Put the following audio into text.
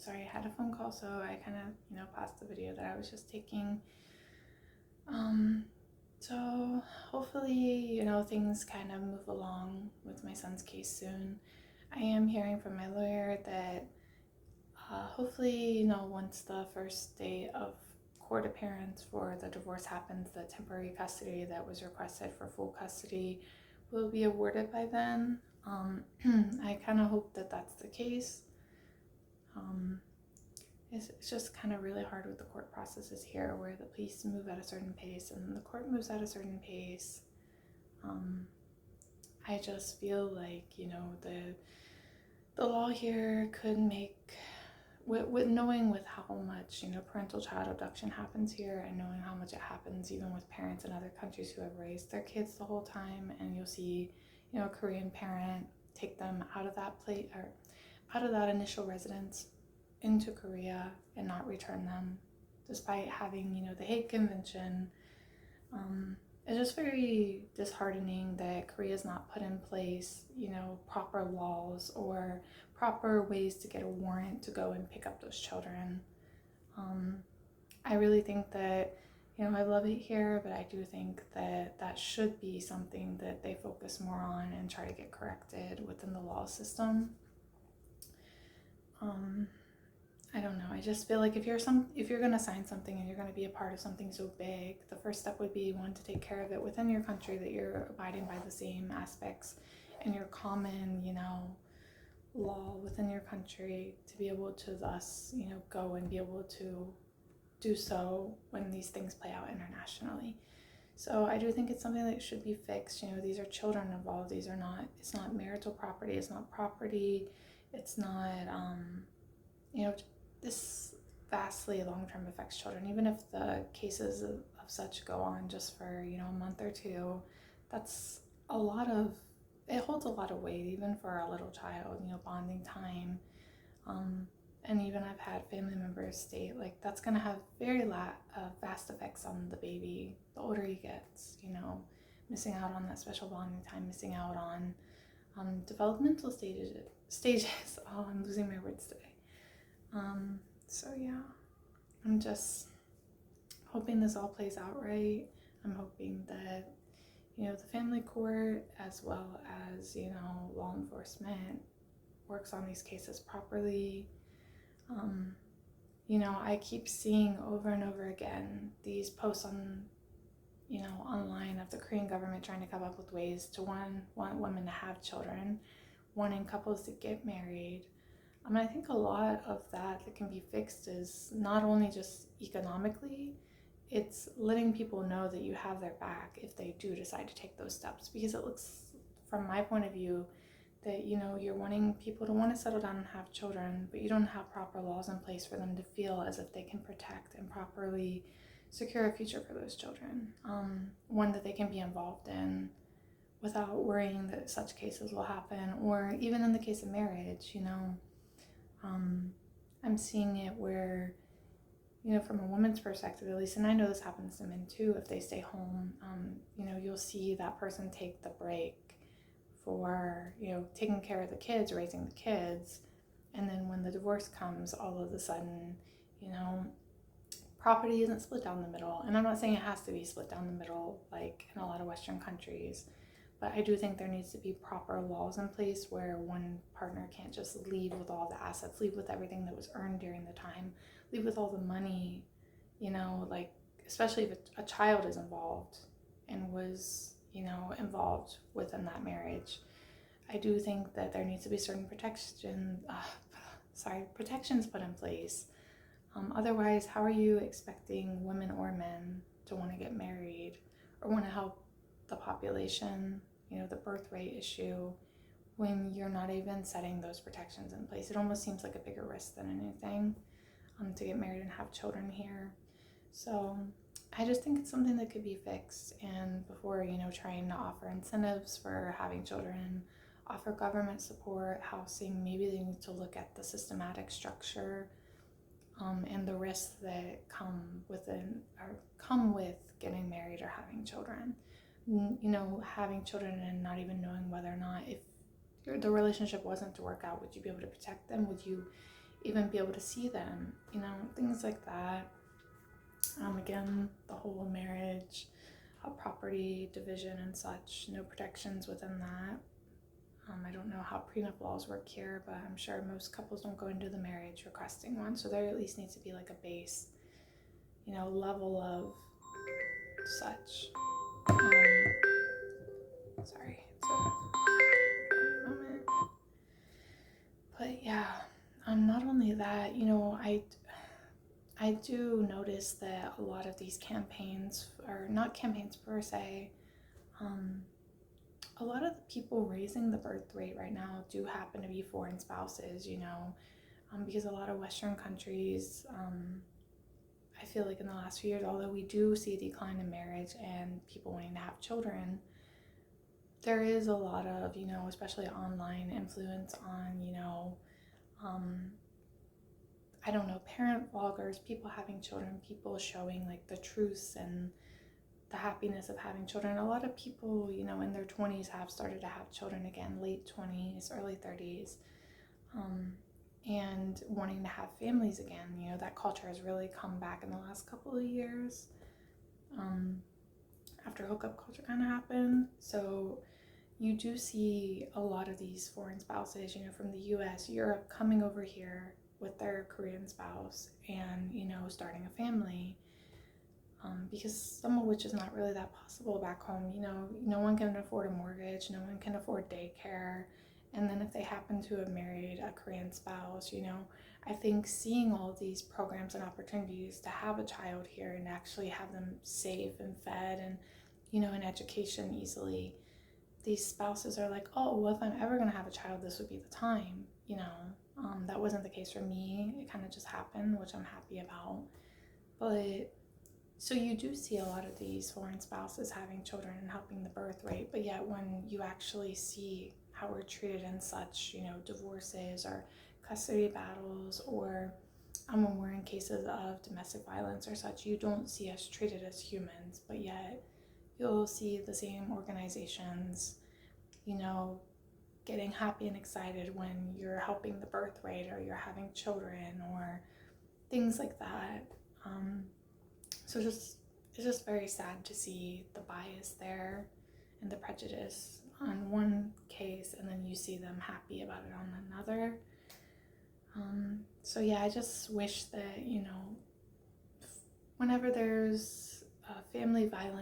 Sorry, I had a phone call, so I kind of, paused the video that I was just taking. So hopefully, things kind of move along with my son's case soon. I am hearing from my lawyer that hopefully, once the first day of court appearance for the divorce happens, the temporary custody that was requested for full custody will be awarded by then. I kind of hope that that's the case. It's just kind of really hard with the court processes here, where the police move at a certain pace and the court moves at a certain pace. I just feel like, the law here could make, with knowing with how much, parental child abduction happens here, and knowing how much it happens even with parents in other countries who have raised their kids the whole time, and you'll see, a Korean parent take them out of that place, or out of that initial residence into Korea and not return them, despite having, the Hague Convention. It's just very disheartening that Korea's not put in place, proper laws or proper ways to get a warrant to go and pick up those children. I really think that, I love it here, but I do think that that should be something that they focus more on and try to get corrected within the law system. I don't know. I just feel like if you're going to sign something and you're going to be a part of something so big, the first step would be, one, to take care of it within your country, that you're abiding by the same aspects and your common, law within your country, to be able to thus, go and be able to do so when these things play out internationally. So I do think it's something that should be fixed. These are children involved. It's not marital property. It's not property. It's not, this vastly long-term affects children. Even if the cases of such go on just for, a month or two, that's it holds a lot of weight, even for a little child, bonding time. And even I've had family members state, like, that's going to have very vast effects on the baby the older he gets, missing out on that special bonding time, missing out on developmental stages. Oh, I'm losing my words today. So yeah, I'm just hoping this all plays out right. I'm hoping that, the family court, as well as, law enforcement, works on these cases properly. I keep seeing over and over again these posts on, online, of the Korean government trying to come up with ways to want women to have children, wanting couples to get married. I think a lot of that can be fixed is not only just economically, it's letting people know that you have their back if they do decide to take those steps. Because it looks, from my point of view, that, you're wanting people to want to settle down and have children, but you don't have proper laws in place for them to feel as if they can protect and properly secure a future for those children. One that they can be involved in without worrying that such cases will happen, or even in the case of marriage, I'm seeing it where, from a woman's perspective at least, and I know this happens to men too, if they stay home, you'll see that person take the break for, taking care of the kids, raising the kids, and then when the divorce comes, all of a sudden, property isn't split down the middle. And I'm not saying it has to be split down the middle like in a lot of Western countries, but I do think there needs to be proper laws in place where one partner can't just leave with all the assets, leave with everything that was earned during the time, leave with all the money, like, especially if a child is involved and was, involved within that marriage. I do think that there needs to be certain protections put in place. Otherwise, how are you expecting women or men to want to get married or want to help the population, the birth rate issue, when you're not even setting those protections in place? It almost seems like a bigger risk than anything, to get married and have children here. So I just think it's something that could be fixed. And before, trying to offer incentives for having children, offer government support, housing, maybe they need to look at the systematic structure, and the risks that come with getting married or having children. Having children and not even knowing whether or not, if the relationship wasn't to work out, would you be able to protect them? Would you even be able to see them, things like that. Again, the whole marriage, property division and such, no protections within that. I don't know how prenup laws work here, but I'm sure most couples don't go into the marriage requesting one, so there at least needs to be like a base, level of such. Sorry, it's a moment. But yeah, not only that, I do notice that a lot of these campaigns, or not campaigns per se, a lot of the people raising the birth rate right now do happen to be foreign spouses, because a lot of Western countries, I feel like in the last few years, although we do see a decline in marriage and people wanting to have children, there is a lot of, especially online influence on, I don't know, parent vloggers, people having children, people showing like the truths and the happiness of having children. A lot of people, in their 20s have started to have children again, late 20s, early 30s, and wanting to have families again. That culture has really come back in the last couple of years, after hookup culture kind of happened. So you do see a lot of these foreign spouses, from the US, Europe, coming over here with their Korean spouse and, starting a family. Because some of which is not really that possible back home. No one can afford a mortgage, no one can afford daycare. And then if they happen to have married a Korean spouse, I think seeing all these programs and opportunities to have a child here and actually have them safe and fed and, an education easily, these spouses are like, oh, well, if I'm ever going to have a child, this would be the time, That wasn't the case for me. It kind of just happened, which I'm happy about. But so you do see a lot of these foreign spouses having children and helping the birth rate, but yet when you actually see how we're treated in such, divorces or custody battles, or when we're in cases of domestic violence or such, you don't see us treated as humans, but yet you'll see the same organizations, getting happy and excited when you're helping the birth rate or you're having children or things like that. So it's just very sad to see the bias there and the prejudice on one case, and then you see them happy about it on another. So yeah, I just wish that, whenever there's family violence,